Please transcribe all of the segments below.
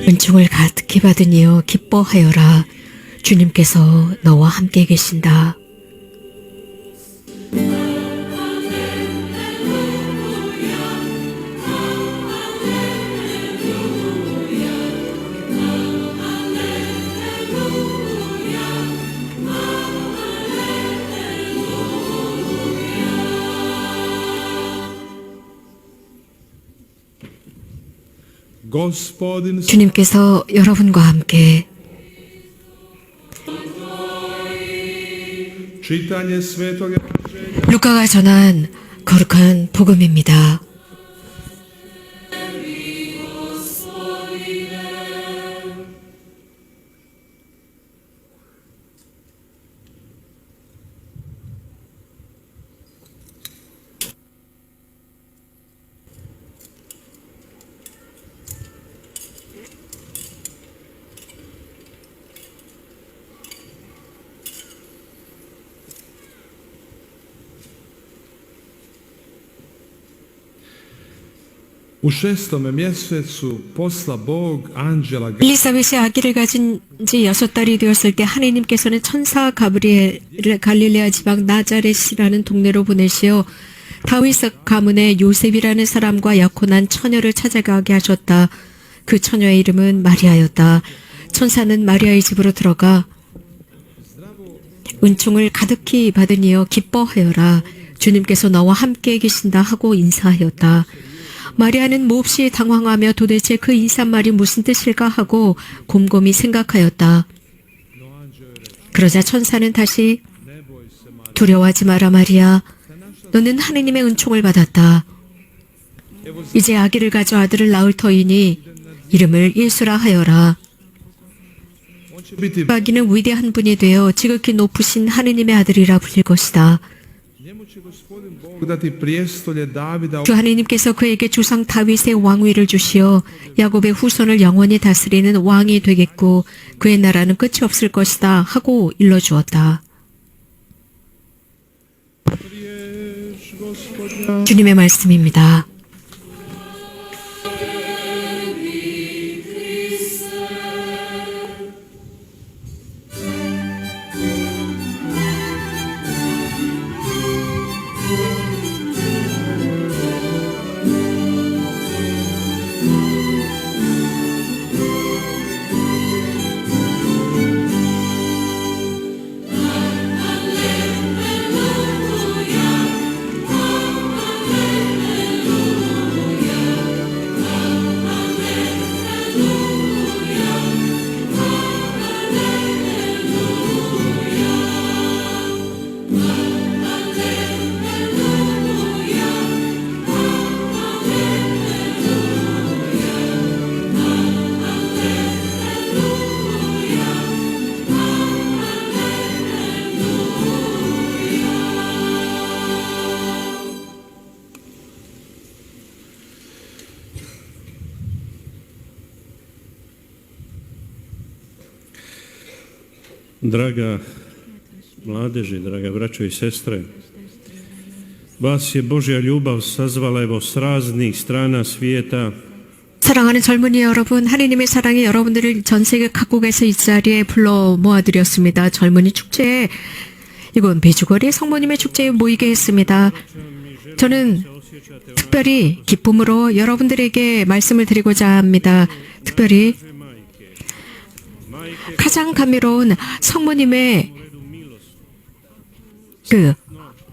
은총을 가득히 받으니여 기뻐하여라. 주님께서 너와 함께 계신다. 주님께서 여러분과 함께. 루카가 전한 거룩한 복음입니다. U 6. mjesecu posla Bog anđela 엘리사벳이 아기를 가진 지 6달이 되었을 때 하나님께서는 천사 가브리엘을 갈릴레아 지방 나자렛이라는 동네로 보내시어 다윗 가문의 요셉이라는 사람과 약혼한 처녀를 찾아가게 하셨다. 그 처녀의 이름은 마리아였다. 천사는 마리아의 집으로 들어가 은총을 가득히 받으니여 기뻐하여라. 주님께서 너와 함께 계신다 하고 인사하였다. 마리아는 몹시 당황하며 도대체 그 인사말이 무슨 뜻일까 하고 곰곰이 생각하였다. 그러자 천사는 다시 두려워하지 마라 마리아. 너는 하느님의 은총을 받았다. 이제 아기를 가져 아들을 낳을 터이니 이름을 예수라 하여라. 그 아기는 위대한 분이 되어 지극히 높으신 하느님의 아들이라 불릴 것이다. 주 하나님께서 그에게 조상 다윗의 왕위를 주시어 야곱의 후손을 영원히 다스리는 왕이 되겠고 그의 나라는 끝이 없을 것이다 하고 일러주었다. 주님의 말씀입니다. Draga mladeži, draga braćo i sestre, vas je Božja ljubav sazvala evo s raznih strana svijeta. 사랑하는 젊은이 여러분, 하나님의 사랑이 여러분들을 전 세계 각국에서 이 자리에 불러 모아드렸습니다. 젊은이 축제에, 이건 배주거리 성모님의 축제에 모이게 했습니다. 저는 특별히 기쁨으로 여러분들에게 말씀을 드리고자 합니다. 특별히 가장 감미로운 성모님의 그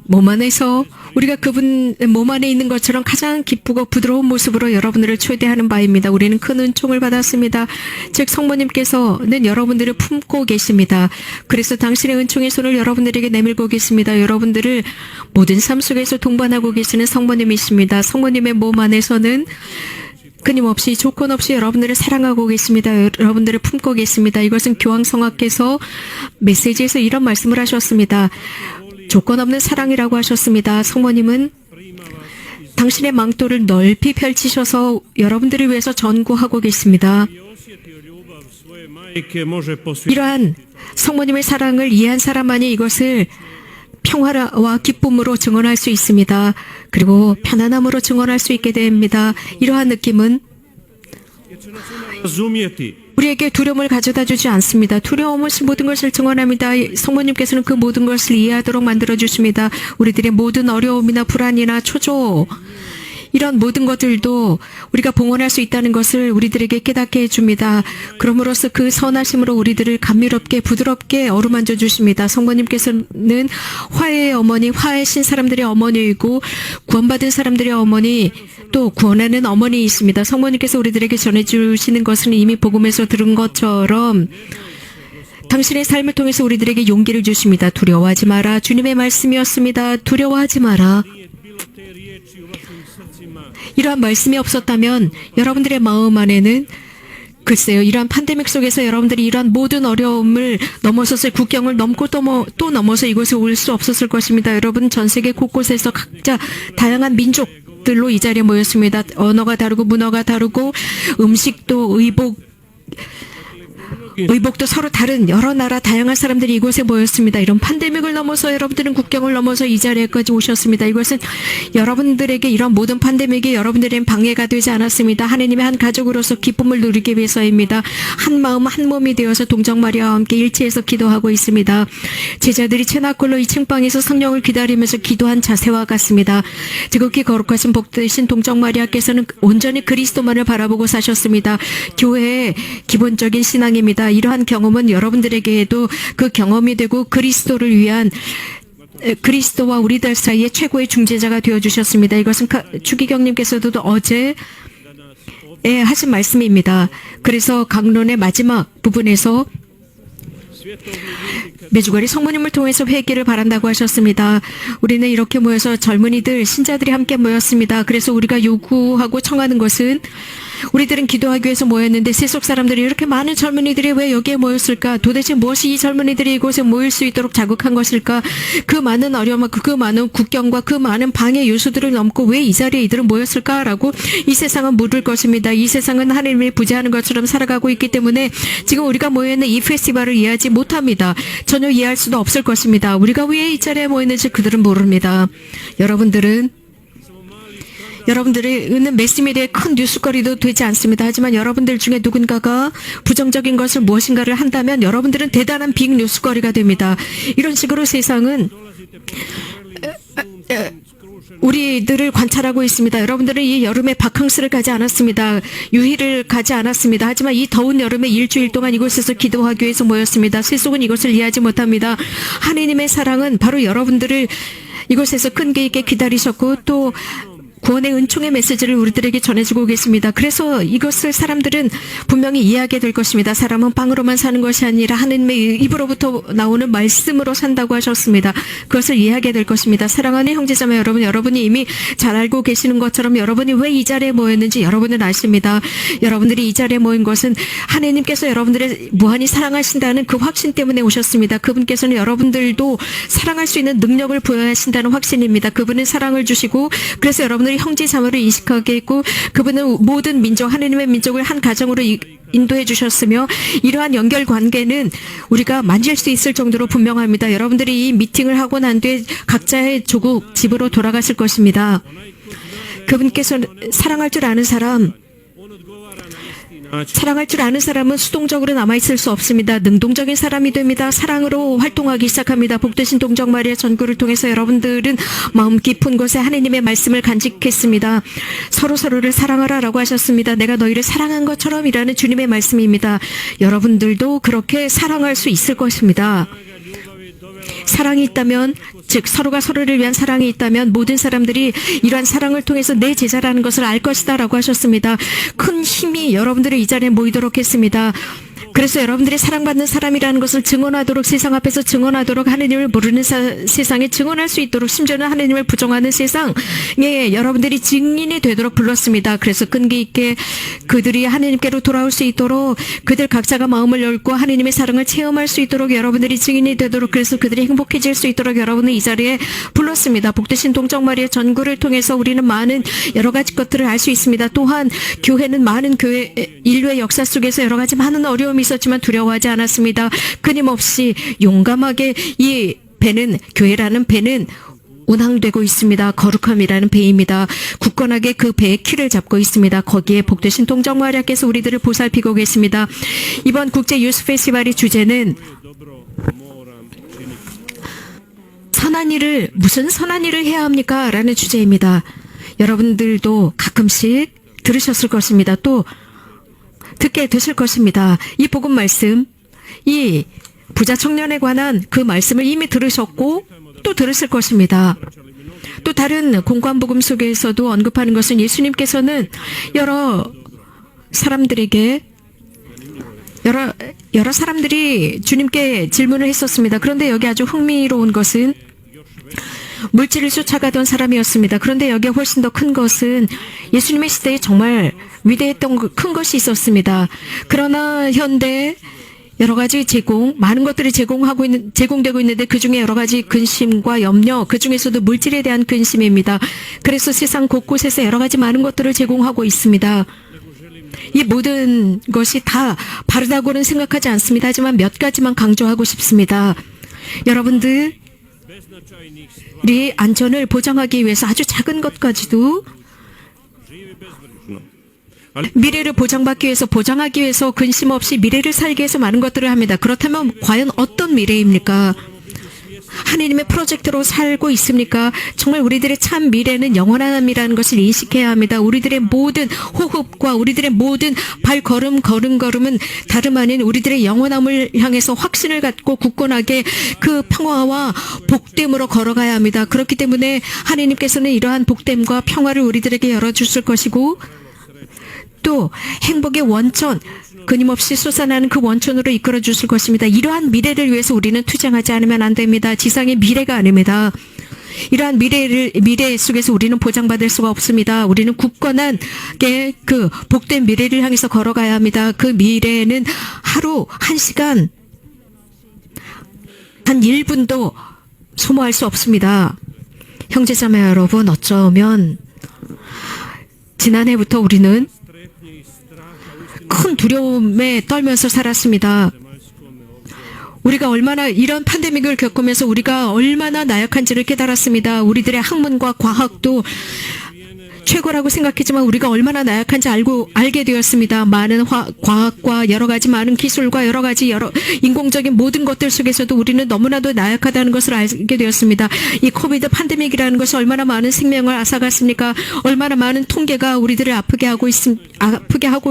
몸 안에서 우리가 그분 몸 안에 있는 것처럼 가장 기쁘고 부드러운 모습으로 여러분들을 초대하는 바입니다. 우리는 큰 은총을 받았습니다. 즉 성모님께서는 여러분들을 품고 계십니다. 그래서 당신의 은총의 손을 여러분들에게 내밀고 계십니다. 여러분들을 모든 삶 속에서 동반하고 계시는 성모님이십니다. 성모님의 몸 안에서는 끊임없이 조건 없이 여러분들을 사랑하고 계십니다. 여러분들을 품고 계십니다. 이것은 교황성하께서 메시지에서 이런 말씀을 하셨습니다. 조건 없는 사랑이라고 하셨습니다. 성모님은 당신의 망토를 넓이 펼치셔서 여러분들을 위해서 전구하고 계십니다. 이러한 성모님의 사랑을 이해한 사람만이 이것을 평화와 기쁨으로 증언할 수 있습니다. 그리고 편안함으로 증언할 수 있게 됩니다. 이러한 느낌은 Razumjeti 우리에게 두려움을 가져다 주지 않습니다. 두려움 없이 모든 것을 증언합니다. 성모님께서는 그 모든 것을 이해하도록 만들어 주십니다. 우리들의 모든 어려움이나 불안이나 초조 이런 모든 것들도 우리가 봉헌할 수 있다는 것을 우리들에게 깨닫게 해줍니다. 그럼으로써 그 선하심으로 우리들을 감미롭게 부드럽게 어루만져 주십니다. 성모님께서는 화해의 어머니, 화해신 사람들의 어머니이고 구원받은 사람들의 어머니 또 구원하는 어머니이십니다. 성모님께서 우리들에게 전해주시는 것은 이미 복음에서 들은 것처럼 당신의 삶을 통해서 우리들에게 용기를 주십니다. 두려워하지 마라. 주님의 말씀이었습니다. 두려워하지 마라. 이러한 말씀이 없었다면 여러분들의 마음 안에는 글쎄요, 이러한 팬데믹 속에서 여러분들이 이러한 모든 어려움을 넘어서서 국경을 넘고 또 넘어서 이곳에 올 수 없었을 것입니다. 여러분 전 세계 곳곳에서 각자 다양한 민족들로 이 자리에 모였습니다. 언어가 다르고 문화가 다르고 음식도 의복도 서로 다른 여러 나라 다양한 사람들이 이곳에 모였습니다. 이런 팬데믹을 넘어서 여러분들은 국경을 넘어서 이 자리에까지 오셨습니다. 이것은 여러분들에게 이런 모든 팬데믹이 여러분들에겐 방해가 되지 않았습니다. 하나님의 한 가족으로서 기쁨을 누리기 위해서입니다. 한 마음 한 몸이 되어서 동정마리아와 함께 일치해서 기도하고 있습니다. 제자들이 체나콜로 2층 방에서 성령을 기다리면서 기도한 자세와 같습니다. 지극히 거룩하신 복되신 동정마리아께서는 온전히 그리스도만을 바라보고 사셨습니다. 교회의 기본적인 신앙입니다. 이러한 경험은 여러분들에게도 그 경험이 되고 그리스도를 위한 그리스도와 우리들 사이의 최고의 중재자가 되어주셨습니다. 이것은 추기경님께서도 어제 하신 말씀입니다. 그래서 강론의 마지막 부분에서 매주거리 성모님을 통해서 회개를 바란다고 하셨습니다. 우리는 이렇게 모여서 젊은이들, 신자들이 함께 모였습니다. 그래서 우리가 요구하고 청하는 것은 우리들은 기도하기 위해서 모였는데 세속 사람들이 이렇게 많은 젊은이들이 왜 여기에 모였을까? 도대체 무엇이 이 젊은이들이 이곳에 모일 수 있도록 자극한 것일까? 그 많은 어려움, 그 많은 국경과 그 많은 방해 요소들을 넘고 왜 이 자리에 이들은 모였을까라고 이 세상은 물을 것입니다. 이 세상은 하나님이 부재하는 것처럼 살아가고 있기 때문에 지금 우리가 모여있는 이 페스티벌을 이해하지 못합니다. 전혀 이해할 수도 없을 것입니다. 우리가 왜 이 자리에 모였는지 그들은 모릅니다. 여러분들은 매스미디어의 큰 뉴스거리도 되지 않습니다. 하지만 여러분들 중에 누군가가 부정적인 것을 무엇인가를 한다면 여러분들은 대단한 빅 뉴스거리가 됩니다. 이런 식으로 세상은 우리들을 관찰하고 있습니다. 여러분들은 이 여름에 바캉스를 가지 않았습니다. 유희를 가지 않았습니다. 하지만 이 더운 여름에 일주일 동안 이곳에서 기도하기 위해서 모였습니다. 세속은 이것을 이해하지 못합니다. 하나님의 사랑은 바로 여러분들을 이곳에서 끈기 있게 기다리셨고 또 구원의 은총의 메시지를 우리들에게 전해주고 계십니다. 그래서 이것을 사람들은 분명히 이해하게 될 것입니다. 사람은 빵으로만 사는 것이 아니라 하나님의 입으로부터 나오는 말씀으로 산다고 하셨습니다. 그것을 이해하게 될 것입니다. 사랑하는 형제자매 여러분, 여러분이 이미 잘 알고 계시는 것처럼 여러분이 왜 이 자리에 모였는지 여러분은 아십니다. 여러분들이 이 자리에 모인 것은 하나님께서 여러분들을 무한히 사랑하신다는 그 확신 때문에 오셨습니다. 그분께서는 여러분들도 사랑할 수 있는 능력을 부여하신다는 확신입니다. 그분은 사랑을 주시고 그래서 여러분들이 형제 자매를 인식하게 했고 그분은 모든 민족, 하나님의 민족을 한 가정으로 인도해 주셨으며 이러한 연결 관계는 우리가 만질 수 있을 정도로 분명합니다. 여러분들이 이 미팅을 하고 난 뒤에 각자의 조국 집으로 돌아가실 것입니다. 그분께서 사랑할 줄 아는 사람은 수동적으로 남아있을 수 없습니다. 능동적인 사람이 됩니다. 사랑으로 활동하기 시작합니다. 복되신 동정마리아 전구를 통해서 여러분들은 마음 깊은 곳에 하나님의 말씀을 간직했습니다. 서로서로를 사랑하라라고 하셨습니다. 내가 너희를 사랑한 것처럼 이라는 주님의 말씀입니다. 여러분들도 그렇게 사랑할 수 있을 것입니다. 사랑이 있다면, 즉 서로가 서로를 위한 사랑이 있다면 모든 사람들이 이러한 사랑을 통해서 내 제자라는 것을 알 것이다 라고 하셨습니다. 큰 힘이 여러분들의 이 자리에 모이도록 했습니다. 그래서 여러분들이 사랑받는 사람이라는 것을 증언하도록, 세상 앞에서 증언하도록, 하나님을 모르는 세상에 증언할 수 있도록, 심지어는 하나님을 부정하는 세상에 여러분들이 증인이 되도록 불렀습니다. 그래서 끈기 있게 그들이 하나님께로 돌아올 수 있도록, 그들 각자가 마음을 열고 하나님의 사랑을 체험할 수 있도록 여러분들이 증인이 되도록, 그래서 그들이 행복해질 수 있도록 여러분을 이 자리에 불렀습니다. 복되신 동정마리아 전구를 통해서 우리는 많은 여러 가지 것들을 알 수 있습니다. 또한 교회는 많은 인류의 역사 속에서 여러 가지 많은 어려움이 있었지만 두려워하지 않았습니다. 끊임없이 용감하게 이 배는, 교회라는 배는 운항되고 있습니다. 거룩함이라는 배입니다. 굳건하게 그 배의 키를 잡고 있습니다. 거기에 복되신 동정마리아께서 우리들을 보살피고 계십니다. 이번 국제 유스 페스티벌의 주제는 선한 일을, 무슨 선한 일을 해야 합니까? 라는 주제입니다. 여러분들도 가끔씩 들으셨을 것입니다. 또 듣게 되실 것입니다. 이 복음 말씀, 이 부자 청년에 관한 그 말씀을 이미 들으셨고 또 들으실 것입니다. 또 다른 공관 복음 속에서도 언급하는 것은 예수님께서는 여러 사람들이 주님께 질문을 했었습니다. 그런데 여기 아주 흥미로운 것은 물질을 쫓아가던 사람이었습니다. 그런데 여기에 훨씬 더 큰 것은 예수님의 시대에 정말 위대했던 큰 것이 있었습니다. 그러나 현대 여러 가지 많은 것들이 제공되고 있는데 그 중에 여러 가지 근심과 염려, 그 중에서도 물질에 대한 근심입니다. 그래서 세상 곳곳에서 여러 가지 많은 것들을 제공하고 있습니다. 이 모든 것이 다 바르다고는 생각하지 않습니다. 하지만 몇 가지만 강조하고 싶습니다. 여러분들이 안전을 보장하기 위해서 아주 작은 것까지도 미래를 보장하기 위해서 근심 없이 미래를 살기 위해서 많은 것들을 합니다. 그렇다면 과연 어떤 미래입니까? 하나님의 프로젝트로 살고 있습니까? 정말 우리들의 참 미래는 영원함이라는 것을 인식해야 합니다. 우리들의 모든 호흡과 우리들의 모든 걸음은 다름 아닌 우리들의 영원함을 향해서 확신을 갖고 굳건하게 그 평화와 복됨으로 걸어가야 합니다. 그렇기 때문에 하나님께서는 이러한 복됨과 평화를 우리들에게 열어주실 것이고 또 행복의 원천, 끊임없이 솟아나는 그 원천으로 이끌어 주실 것입니다. 이러한 미래를 위해서 우리는 투쟁하지 않으면 안 됩니다. 지상의 미래가 아닙니다. 이러한 미래 속에서 우리는 보장받을 수가 없습니다. 우리는 굳건하게 그 복된 미래를 향해서 걸어가야 합니다. 그 미래는 하루 1시간, 한 1분도 소모할 수 없습니다. 형제자매 여러분, 어쩌면 지난해부터 우리는 큰 두려움에 떨면서 살았습니다. 우리가 얼마나 이런 팬데믹을 겪으면서 우리가 얼마나 나약한지를 깨달았습니다. 우리들의 학문과 과학도 최고라고 생각했지만 우리가 얼마나 나약한지 알게 되었습니다. 많은 과학과 여러 가지 많은 기술과 여러 인공적인 모든 것들 속에서도 우리는 너무나도 나약하다는 것을 알게 되었습니다. 이 코비드 팬데믹이라는 것이 얼마나 많은 생명을 앗아갔습니까? 얼마나 많은 통계가 우리들을 아프게 하고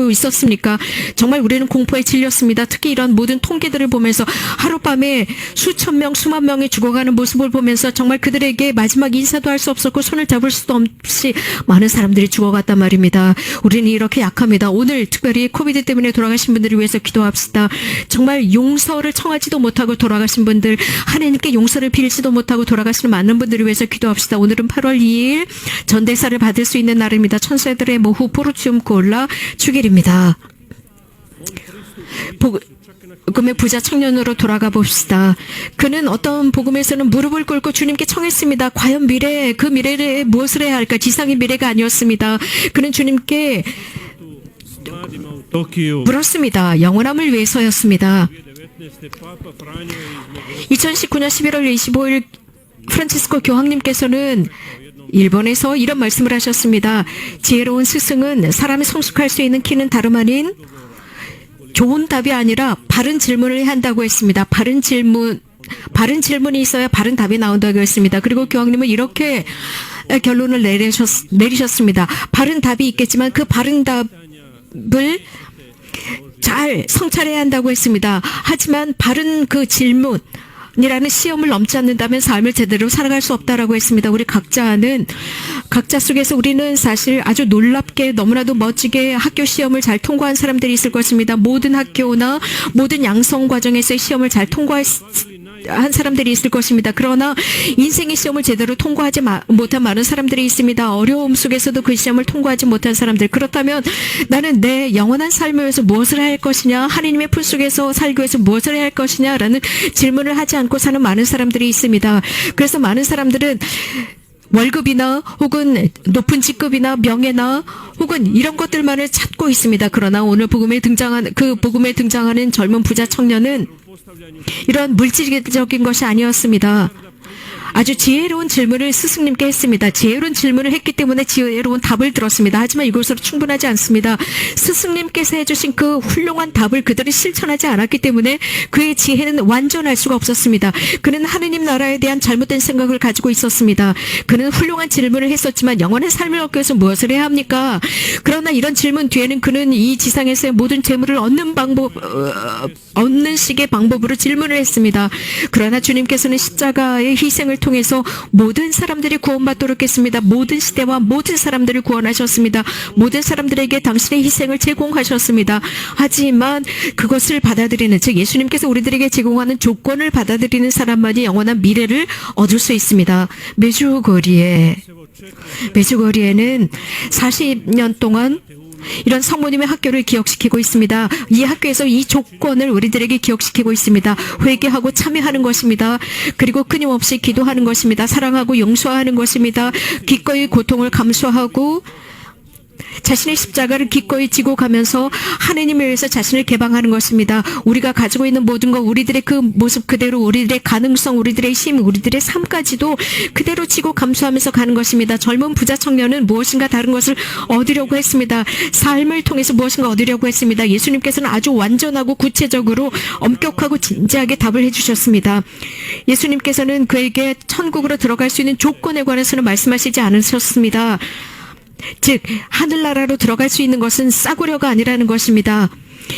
있었습니까? 정말 우리는 공포에 질렸습니다. 특히 이런 모든 통계들을 보면서 하룻밤에 수천 명, 수만 명이 죽어가는 모습을 보면서 정말 그들에게 마지막 인사도 할 수 없었고 손을 잡을 수도 없이 많은 사람들이 죽어갔단 말입니다. 우리는 이렇게 약합니다. 오늘 특별히 코비드 때문에 돌아가신 분들을 위해서 기도합시다. 정말 용서를 청하지도 못하고 돌아가신 분들, 하나님께 용서를 빌지도 못하고 돌아가시는 많은 분들을 위해서 기도합시다. 오늘은 8월 2일 전대사를 받을 수 있는 날입니다. 천사들의 모후 포르치움 콜라 축일입니다. 복음의 부자 청년으로 돌아가 봅시다. 그는 어떤 복음에서는 무릎을 꿇고 주님께 청했습니다. 과연 그 미래에 무엇을 해야 할까? 지상의 미래가 아니었습니다. 그는 주님께 물었습니다. 영원함을 위해서였습니다. 2019년 11월 25일 프란치스코 교황님께서는 일본에서 이런 말씀을 하셨습니다. 지혜로운 스승은 사람이 성숙할 수 있는 키는 다름 아닌 좋은 답이 아니라 바른 질문을 해야 한다고 했습니다. 바른 질문이 있어야 바른 답이 나온다고 했습니다. 그리고 교황님은 이렇게 결론을 내리셨습니다. 바른 답이 있겠지만 그 바른 답을 잘 성찰해야 한다고 했습니다. 하지만 바른 그 질문이라는 시험을 넘지 않는다면 삶을 제대로 살아갈 수 없다라고 했습니다. 우리 각자 속에서 우리는 사실 아주 놀랍게 너무나도 멋지게 학교 시험을 잘 통과한 사람들이 있을 것입니다. 모든 학교나 모든 양성 과정에서의 시험을 잘 통과한 사람들이 있을 것입니다. 그러나 인생의 시험을 제대로 통과하지 못한 많은 사람들이 있습니다. 어려움 속에서도 그 시험을 통과하지 못한 사람들. 그렇다면 나는 내 영원한 삶을 위해서 무엇을 할 것이냐, 하나님의 품 속에서 살기 위해서 무엇을 해야 할 것이냐라는 질문을 하지 않고 사는 많은 사람들이 있습니다. 그래서 많은 사람들은 월급이나 혹은 높은 직급이나 명예나 혹은 이런 것들만을 찾고 있습니다. 그러나 오늘 복음에 등장하는 젊은 부자 청년은 이런 물질적인 것이 아니었습니다. 아주 지혜로운 질문을 스승님께 했습니다. 지혜로운 질문을 했기 때문에 지혜로운 답을 들었습니다. 하지만 이것으로 충분하지 않습니다. 스승님께서 해주신 그 훌륭한 답을 그들이 실천하지 않았기 때문에 그의 지혜는 완전할 수가 없었습니다. 그는 하느님 나라에 대한 잘못된 생각을 가지고 있었습니다. 그는 훌륭한 질문을 했었지만 영원한 삶을 얻기 위해서 무엇을 해야 합니까? 그러나 이런 질문 뒤에는 그는 이 지상에서의 모든 재물을 얻는 식의 방법으로 질문을 했습니다. 그러나 주님께서는 십자가의 희생을 통해서 모든 사람들이 구원받도록 했습니다. 모든 시대와 모든 사람들을 구원하셨습니다. 모든 사람들에게 당신의 희생을 제공하셨습니다. 하지만 그것을 받아들이는, 즉 예수님께서 우리들에게 제공하는 조건을 받아들이는 사람만이 영원한 미래를 얻을 수 있습니다. 메주거리에는 40년 동안 이런 성모님의 학교를 기억시키고 있습니다. 이 학교에서 이 조건을 우리들에게 기억시키고 있습니다. 회개하고 참여하는 것입니다. 그리고 끊임없이 기도하는 것입니다. 사랑하고 용서하는 것입니다. 기꺼이 고통을 감수하고 자신의 십자가를 기꺼이 지고 가면서 하나님을 위해서 자신을 개방하는 것입니다. 우리가 가지고 있는 모든 것, 우리들의 그 모습 그대로, 우리들의 가능성, 우리들의 힘, 우리들의 삶까지도 그대로 지고 감수하면서 가는 것입니다. 젊은 부자 청년은 무엇인가 다른 것을 얻으려고 했습니다. 삶을 통해서 무엇인가 얻으려고 했습니다. 예수님께서는 아주 완전하고 구체적으로 엄격하고 진지하게 답을 해주셨습니다. 예수님께서는 그에게 천국으로 들어갈 수 있는 조건에 관해서는 말씀하시지 않으셨습니다. 즉 하늘나라로 들어갈 수 있는 것은 싸구려가 아니라는 것입니다.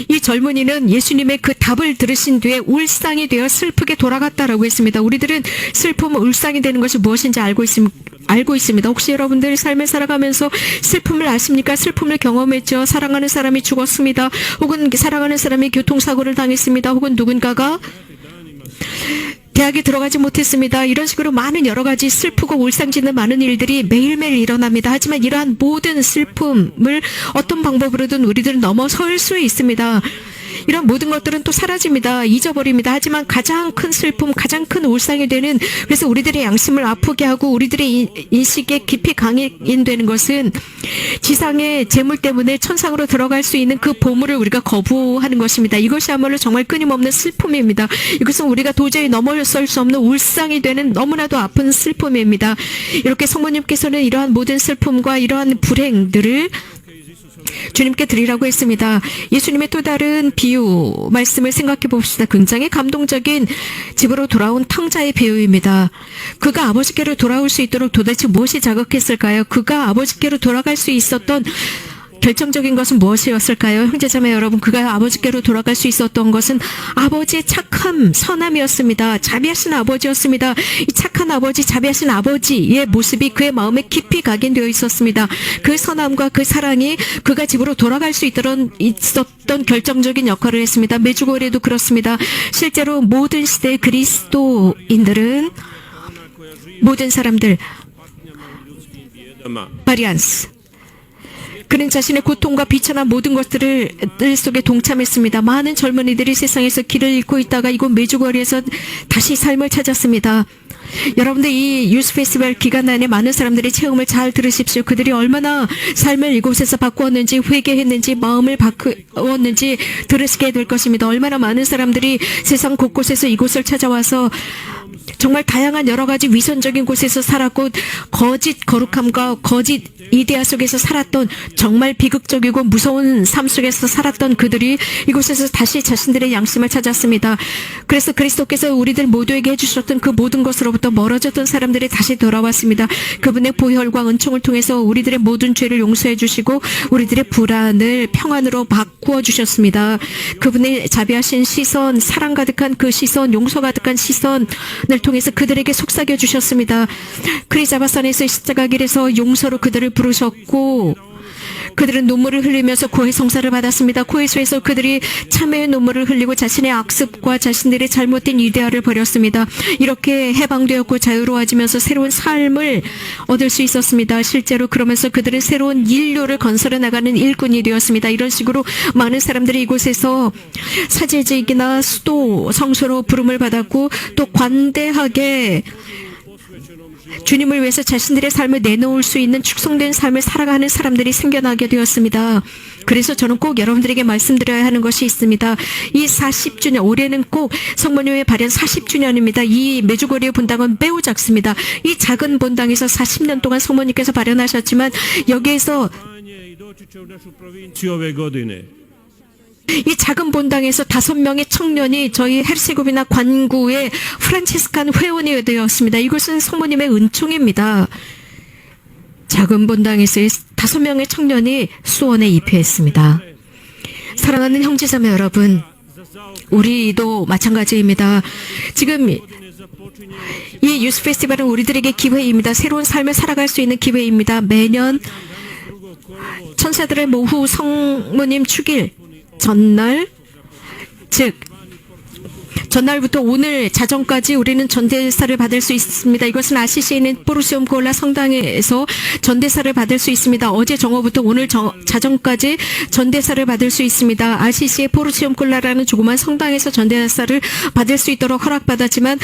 이 젊은이는 예수님의 그 답을 들으신 뒤에 울상이 되어 슬프게 돌아갔다라고 했습니다. 우리들은 슬픔, 울상이 되는 것이 무엇인지 알고 있습니다. 혹시 여러분들 삶을 살아가면서 슬픔을 아십니까? 슬픔을 경험했죠. 사랑하는 사람이 죽었습니다. 혹은 사랑하는 사람이 교통사고를 당했습니다. 혹은 누군가가 대학에 들어가지 못했습니다. 이런 식으로 많은 여러 가지 슬프고 울상짓는 많은 일들이 매일매일 일어납니다. 하지만 이러한 모든 슬픔을 어떤 방법으로든 우리들은 넘어설 수 있습니다. 이런 모든 것들은 또 사라집니다. 잊어버립니다. 하지만 가장 큰 슬픔, 가장 큰 울상이 되는, 그래서 우리들의 양심을 아프게 하고 우리들의 인식에 깊이 강인되는 것은 지상의 재물 때문에 천상으로 들어갈 수 있는 그 보물을 우리가 거부하는 것입니다. 이것이야말로 정말 끊임없는 슬픔입니다. 이것은 우리가 도저히 넘어설 수 없는 울상이 되는 너무나도 아픈 슬픔입니다. 이렇게 성모님께서는 이러한 모든 슬픔과 이러한 불행들을 주님께 드리라고 했습니다. 예수님의 또 다른 비유 말씀을 생각해 봅시다. 굉장히 감동적인 집으로 돌아온 탕자의 비유입니다. 그가 아버지께로 돌아올 수 있도록 도대체 무엇이 자극했을까요? 그가 아버지께로 돌아갈 수 있었던 결정적인 것은 무엇이었을까요? 형제자매 여러분, 그가 아버지께로 돌아갈 수 있었던 것은 아버지의 착함, 선함이었습니다. 자비하신 아버지였습니다. 이 착한 아버지, 자비하신 아버지의 모습이 그의 마음에 깊이 각인되어 있었습니다. 그 선함과 그 사랑이 그가 집으로 돌아갈 수 있었던 결정적인 역할을 했습니다. 메주고리에도 그렇습니다. 실제로 모든 시대의 그리스도인들은, 모든 사람들, 바리안스, 그는 자신의 고통과 비천한 모든 것들을 속에 동참했습니다. 많은 젊은이들이 세상에서 길을 잃고 있다가 이곳 메주거리에서 다시 삶을 찾았습니다. 여러분들 이 유스 페스티벌 기간 내내 많은 사람들이 체험을 잘 들으십시오. 그들이 얼마나 삶을 이곳에서 바꾸었는지, 회개했는지, 마음을 바꾸었는지 들으시게 될 것입니다. 얼마나 많은 사람들이 세상 곳곳에서 이곳을 찾아와서 정말 다양한 여러 가지 위선적인 곳에서 살았고 거짓 거룩함과 거짓 이데아 속에서 살았던, 정말 비극적이고 무서운 삶 속에서 살았던 그들이 이곳에서 다시 자신들의 양심을 찾았습니다. 그래서 그리스도께서 우리들 모두에게 해주셨던 그 모든 것으로부터 멀어졌던 사람들이 다시 돌아왔습니다. 그분의 보혈과 은총을 통해서 우리들의 모든 죄를 용서해 주시고 우리들의 불안을 평안으로 바꾸어 주셨습니다. 그분의 자비하신 시선, 사랑 가득한 그 시선, 용서 가득한 시선을 통해서 그들에게 속삭여 주셨습니다. 크리자바산에서 십자가 길에서 용서로 그들을 부르셨고, 그들은 눈물을 흘리면서 고해 성사를 받았습니다. 고해소에서 그들이 참회의 눈물을 흘리고 자신의 악습과 자신들의 잘못된 이데아를 버렸습니다. 이렇게 해방되었고 자유로워지면서 새로운 삶을 얻을 수 있었습니다. 실제로 그러면서 그들은 새로운 인류를 건설해 나가는 일꾼이 되었습니다. 이런 식으로 많은 사람들이 이곳에서 사제직이나 수도 성소로 부름을 받았고 또 관대하게 주님을 위해서 자신들의 삶을 내놓을 수 있는 축성된 삶을 살아가는 사람들이 생겨나게 되었습니다. 그래서 저는 꼭 여러분들에게 말씀드려야 하는 것이 있습니다. 이 40주년, 올해는 꼭 성모님의 발현 40주년입니다. 이 메주거리의 본당은 매우 작습니다. 이 작은 본당에서 40년 동안 성모님께서 발현하셨지만 여기에서 Panie i doći će u našu provinciju ove godine. 이 작은 본당에서 5명의 청년이 저희 헤르세고비나 관구의 프란치스칸 회원이 되었습니다. 이것은 성모님의 은총입니다. 작은 본당에서 5명의 청년이 수원에 입회했습니다. 사랑하는 형제자매 여러분, 우리도 마찬가지입니다. 지금 이 유스 페스티벌은 우리들에게 기회입니다. 새로운 삶을 살아갈 수 있는 기회입니다. 매년 천사들의 모후 성모님 축일 전날, 즉 전날부터 오늘 자정까지 우리는 전대사를 받을 수 있습니다. 이것은 아시시에 있는 포르시움 콜라 성당에서 전대사를 받을 수 있습니다. 어제 정오부터 오늘 자정까지 전대사를 받을 수 있습니다. 아시시의 포르시움 콜라라는 조그만 성당에서 전대사를 받을 수 있도록 허락받았지만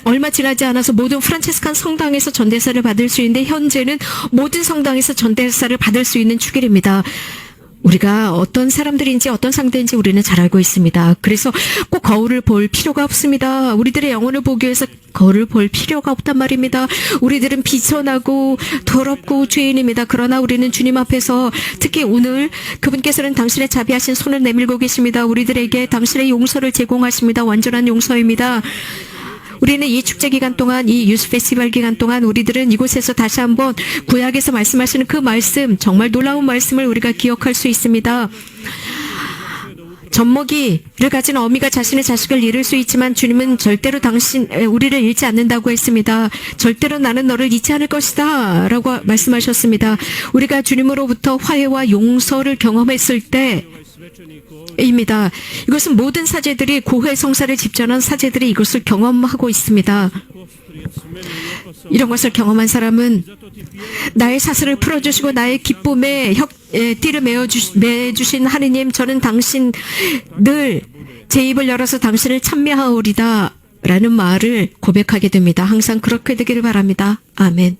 얼마 지나지 않아서 모든 프란치스칸 성당에서 전대사를 받을 수 있는데 현재는 모든 성당에서 전대사를 받을 수 있는 축일입니다. 우리가 어떤 사람들인지 어떤 상대인지 우리는 잘 알고 있습니다. 그래서 꼭 거울을 볼 필요가 없습니다. 우리들의 영혼을 보기 위해서 거울을 볼 필요가 없단 말입니다. 우리들은 비천하고 더럽고 죄인입니다. 그러나 우리는 주님 앞에서 특히 오늘 그분께서는 당신의 자비하신 손을 내밀고 계십니다. 우리들에게 당신의 용서를 제공하십니다. 완전한 용서입니다. 우리는 이 축제 기간 동안, 이 유스 페스티벌 기간 동안 우리들은 이곳에서 다시 한번 구약에서 말씀하시는 그 말씀, 정말 놀라운 말씀을 우리가 기억할 수 있습니다. 젖먹이를 가진 어미가 자신의 자식을 잃을 수 있지만 주님은 절대로 우리를 잃지 않는다고 했습니다. 절대로 나는 너를 잊지 않을 것이다 라고 말씀하셨습니다. 우리가 주님으로부터 화해와 용서를 경험했을 때 입니다. 이것은 모든 사제들이 고해 성사를 집전한 사제들이 이것을 경험하고 있습니다. 이런 것을 경험한 사람은 나의 사슬을 풀어주시고 나의 기쁨에 띠를 매주신 하느님, 저는 당신 늘 제 입을 열어서 당신을 찬미하오리다 라는 말을 고백하게 됩니다. 항상 그렇게 되기를 바랍니다. 아멘.